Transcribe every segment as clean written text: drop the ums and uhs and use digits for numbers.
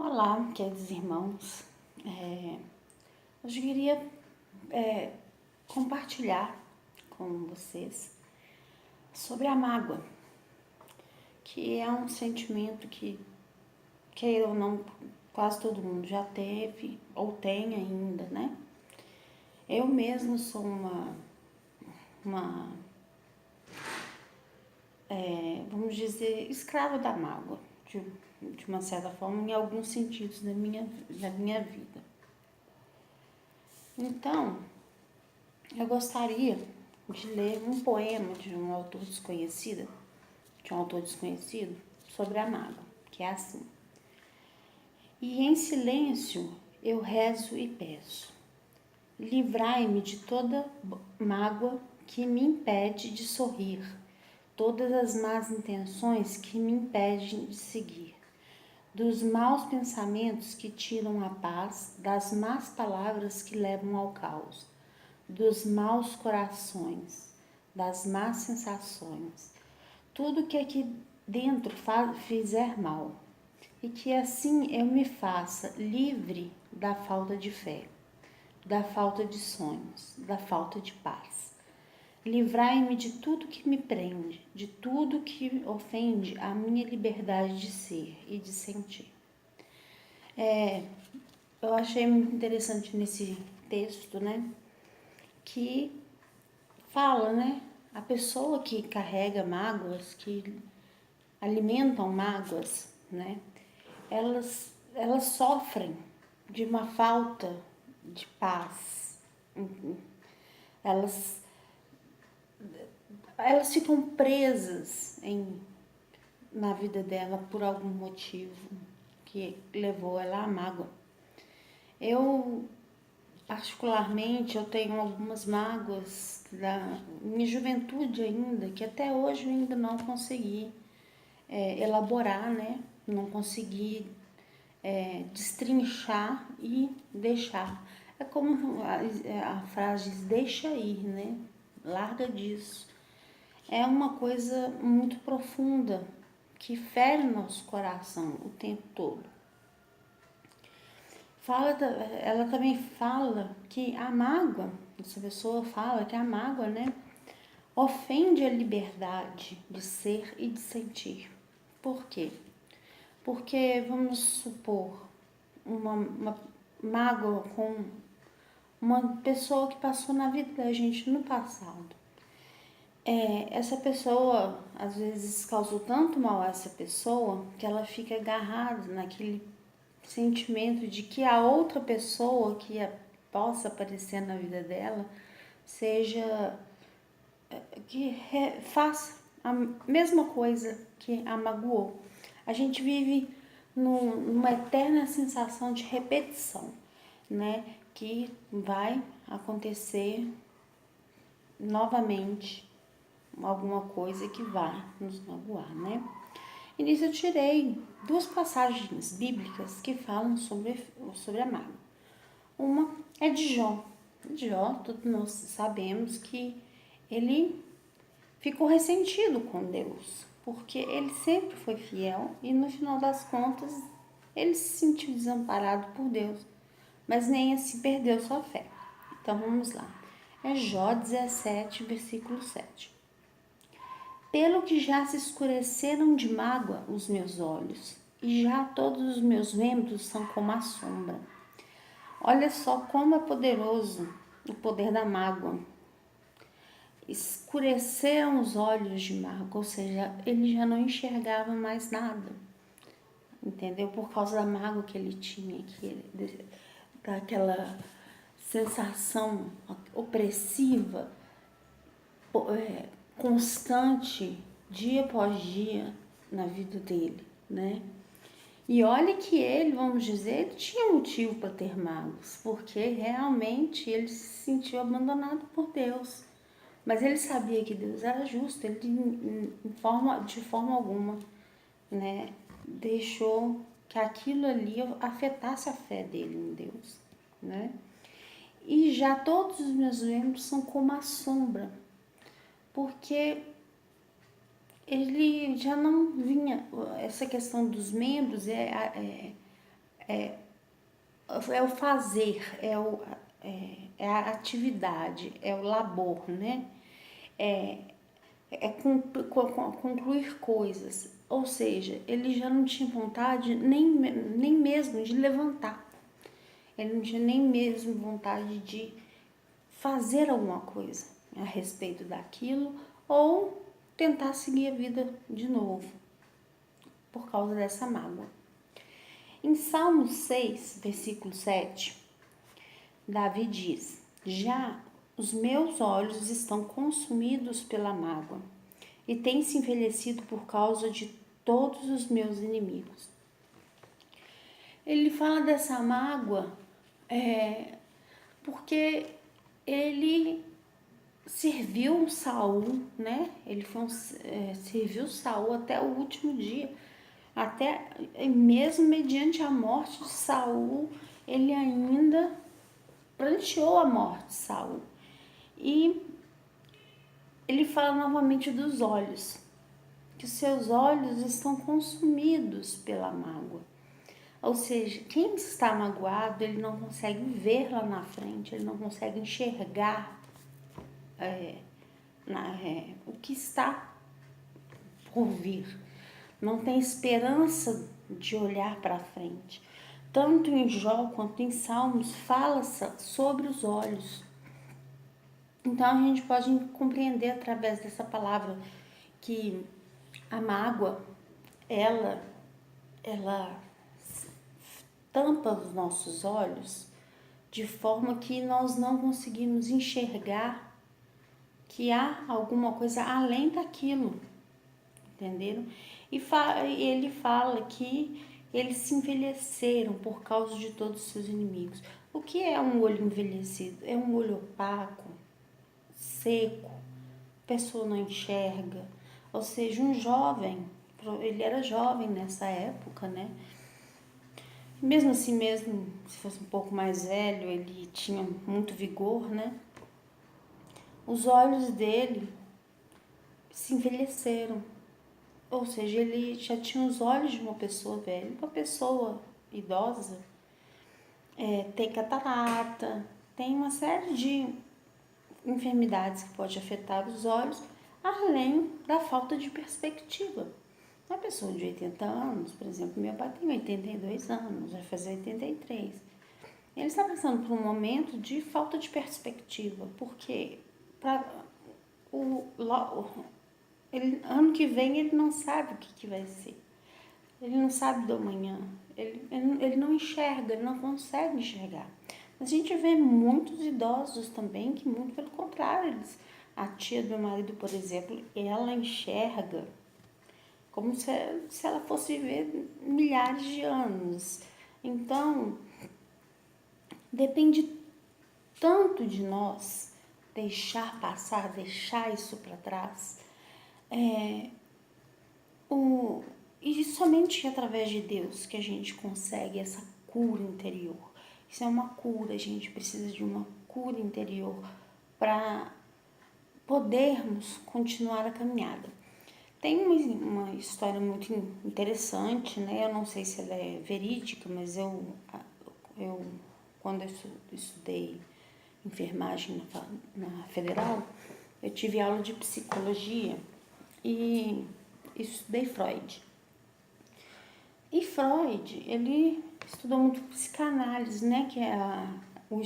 Olá, queridos irmãos. Hoje eu queria compartilhar com vocês sobre a mágoa, que é um sentimento que, queira ou não, quase todo mundo já teve ou tem ainda, né? Eu mesmo sou vamos dizer, escrava da mágoa, de uma certa forma, em alguns sentidos da minha vida. Então, eu gostaria de ler um poema de um autor desconhecido, sobre a mágoa, que é assim: E em silêncio eu rezo e peço, livrai-me de toda mágoa que me impede de sorrir, todas as más intenções que me impedem de seguir, dos maus pensamentos que tiram a paz, das más palavras que levam ao caos, dos maus corações, das más sensações, tudo que aqui dentro fizer mal, e que assim eu me faça livre da falta de fé, da falta de sonhos, da falta de paz. Livrai-me de tudo que me prende, de tudo que ofende a minha liberdade de ser e de sentir. Eu achei muito interessante nesse texto, né, que fala, né, a pessoa que carrega mágoas, que alimentam mágoas, né, elas sofrem de uma falta de paz. Elas, elas ficam presas na vida dela por algum motivo que levou ela à mágoa. Eu, particularmente, eu tenho algumas mágoas da minha juventude ainda, que até hoje eu ainda não consegui elaborar, né? Não consegui destrinchar e deixar. É como a frase diz, deixa ir, né? Larga disso. É uma coisa muito profunda que fere nosso coração o tempo todo. Ela também fala que a mágoa, essa pessoa fala que a mágoa, né, ofende a liberdade de ser e de sentir. Por quê? Porque, vamos supor, uma mágoa com uma pessoa que passou na vida da gente no passado. Essa pessoa, às vezes, causou tanto mal a essa pessoa que ela fica agarrada naquele sentimento de que a outra pessoa que possa aparecer na vida dela seja faça a mesma coisa que a magoou. A gente vive numa eterna sensação de repetição, né? Que vai acontecer novamente alguma coisa que vai nos magoar, né? E nisso eu tirei duas passagens bíblicas que falam sobre a mágoa. Uma é de Jó. Jó, todos nós sabemos que ele ficou ressentido com Deus, porque ele sempre foi fiel e no final das contas ele se sentiu desamparado por Deus, mas nem assim perdeu sua fé. Então vamos lá. É Jó 17, versículo 7. Pelo que já se escureceram de mágoa os meus olhos, e já todos os meus membros são como a sombra. Olha só como é poderoso o poder da mágoa. Escureceram os olhos de mágoa, ou seja, ele já não enxergava mais nada, entendeu? Por causa da mágoa que ele tinha, daquela sensação opressiva, constante, dia após dia na vida dele, né? E olha que ele, vamos dizer, ele tinha motivo para ter mágoas, porque realmente ele se sentiu abandonado por Deus. Mas ele sabia que Deus era justo, ele de forma alguma, né, deixou que aquilo ali afetasse a fé dele em Deus, né? E já todos os meus membros são como a sombra, porque ele já não vinha, essa questão dos membros é o fazer, é a atividade, é o labor, né? É concluir coisas. Ou seja, ele já não tinha vontade nem mesmo de levantar. Ele não tinha nem mesmo vontade de fazer alguma coisa a respeito daquilo ou tentar seguir a vida de novo por causa dessa mágoa. Em Salmo 6, versículo 7, Davi diz: já os meus olhos estão consumidos pela mágoa e têm se envelhecido por causa de todos os meus inimigos. Ele fala dessa mágoa porque ele serviu Saul, né? Ele serviu Saul até o último dia, até mesmo mediante a morte de Saul, ele ainda planteou a morte de Saul. E ele fala novamente dos olhos, que os seus olhos estão consumidos pela mágoa. Ou seja, quem está magoado, ele não consegue ver lá na frente, ele não consegue enxergar o que está por vir. Não tem esperança de olhar para frente. Tanto em Jó quanto em Salmos fala sobre os olhos. Então a gente pode compreender através dessa palavra que a mágoa, ela tampa os nossos olhos de forma que nós não conseguimos enxergar que há alguma coisa além daquilo, entenderam? E ele fala que eles se envelheceram por causa de todos os seus inimigos. O que é um olho envelhecido? É um olho opaco, seco, a pessoa não enxerga. Ou seja, um jovem, ele era jovem nessa época, né? Mesmo assim, mesmo se fosse um pouco mais velho, ele tinha muito vigor, né? Os olhos dele se envelheceram. Ou seja, ele já tinha os olhos de uma pessoa velha. Uma pessoa idosa tem catarata, tem uma série de enfermidades que pode afetar os olhos, além da falta de perspectiva. Uma pessoa de 80 anos, por exemplo, meu pai tem 82 anos, vai fazer 83. Ele está passando por um momento de falta de perspectiva, porque ano que vem ele não sabe o que vai ser. Ele não sabe do amanhã. Ele não enxerga, ele não consegue enxergar. A gente vê muitos idosos também que, muito pelo contrário, a tia do meu marido, por exemplo, ela enxerga como se ela fosse viver milhares de anos. Então, depende tanto de nós deixar passar, deixar isso para trás. E somente através de Deus que a gente consegue essa cura interior. Isso é uma cura, a gente precisa de uma cura interior para podermos continuar a caminhada. Tem uma história muito interessante, né? Eu não sei se ela é verídica, mas eu quando eu estudei enfermagem na Federal, eu tive aula de psicologia e estudei Freud. E Freud, ele estudou muito psicanálise, né? Que é o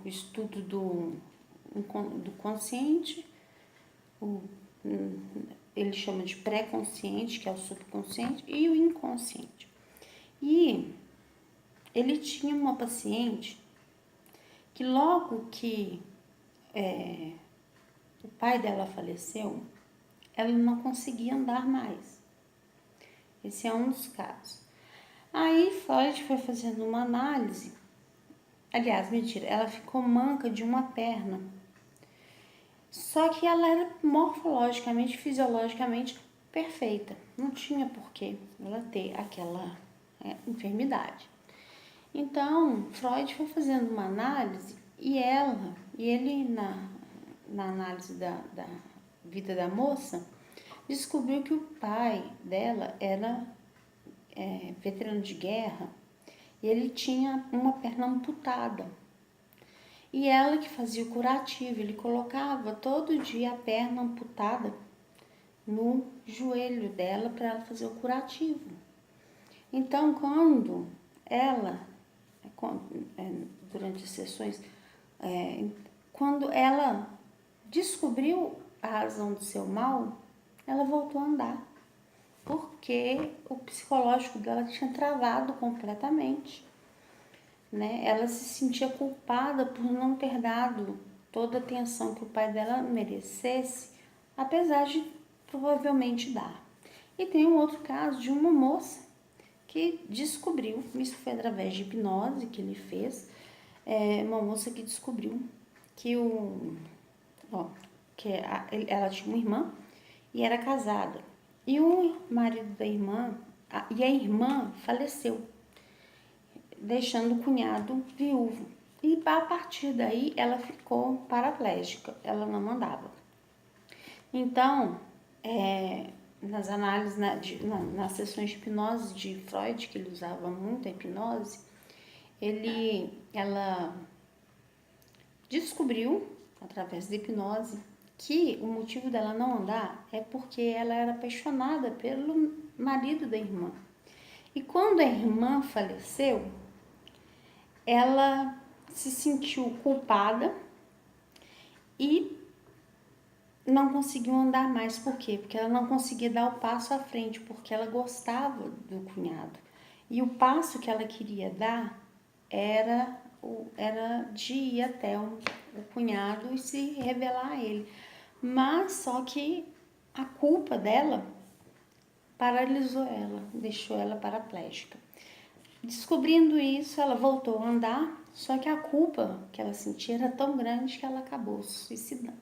estudo do consciente, ele chama de pré-consciente, que é o subconsciente, e o inconsciente. E ele tinha uma paciente que logo que o pai dela faleceu, ela não conseguia andar mais. Esse é um dos casos. Aí Freud foi fazendo uma análise. Aliás, mentira, ela ficou manca de uma perna. Só que ela era morfologicamente, fisiologicamente perfeita. Não tinha porquê ela ter aquela enfermidade. Então, Freud foi fazendo uma análise e ele na análise da vida da moça, descobriu que o pai dela veterano de guerra, e ele tinha uma perna amputada. E ela que fazia o curativo, ele colocava todo dia a perna amputada no joelho dela para ela fazer o curativo. Então, quando ela, durante as sessões, quando ela descobriu a razão do seu mal, ela voltou a andar, porque o psicológico dela tinha travado completamente, né? Ela se sentia culpada por não ter dado toda a atenção que o pai dela merecesse, apesar de provavelmente dar. E tem um outro caso de uma moça que descobriu, isso foi através de hipnose que ele fez, uma moça que descobriu que ela tinha uma irmã e era casada. E o marido da irmã, e a irmã faleceu, deixando o cunhado viúvo. E a partir daí ela ficou paraplégica, ela não andava. Então, nas análises, nas sessões de hipnose de Freud, que ele usava muito a hipnose, ela descobriu, através da hipnose, que o motivo dela não andar é porque ela era apaixonada pelo marido da irmã. E quando a irmã faleceu, ela se sentiu culpada e não conseguiu andar mais. Por quê? Porque ela não conseguia dar o passo à frente, porque ela gostava do cunhado. E o passo que ela queria dar era de ir até o cunhado e se revelar a ele. Mas só que a culpa dela paralisou ela, deixou ela paraplégica. Descobrindo isso, ela voltou a andar, só que a culpa que ela sentia era tão grande que ela acabou se suicidando.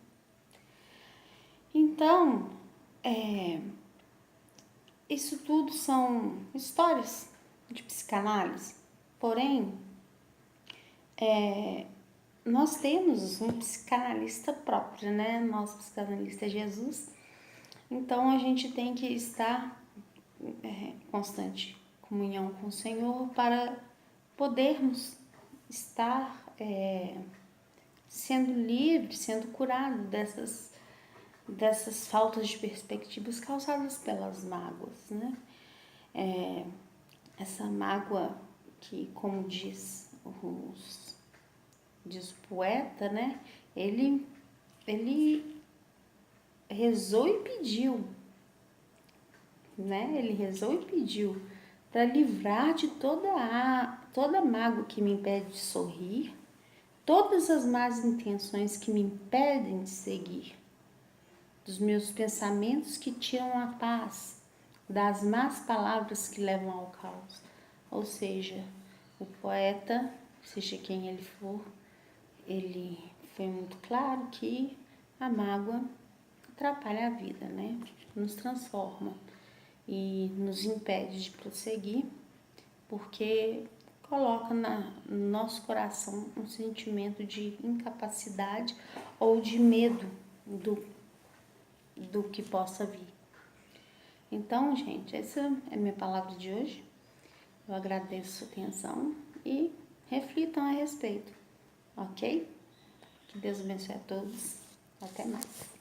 Então, isso tudo são histórias de psicanálise, porém, nós temos um psicanalista próprio, né? Nosso psicanalista é Jesus. Então, a gente tem que estar em constante comunhão com o Senhor para podermos estar sendo livres, sendo curados dessas faltas de perspectivas causadas pelas mágoas, né? Essa mágoa que, como diz o poeta, né? Ele rezou e pediu, né? Ele rezou e pediu para livrar de toda mágoa que me impede de sorrir, todas as más intenções que me impedem de seguir, dos meus pensamentos que tiram a paz, das más palavras que levam ao caos. Ou seja, o poeta, seja quem ele for, ele foi muito claro que a mágoa atrapalha a vida, né? Nos transforma e nos impede de prosseguir, porque coloca no nosso coração um sentimento de incapacidade ou de medo do que possa vir. Então, gente, essa é a minha palavra de hoje. Eu agradeço a atenção e reflitam a respeito, ok? Que Deus abençoe a todos. Até mais.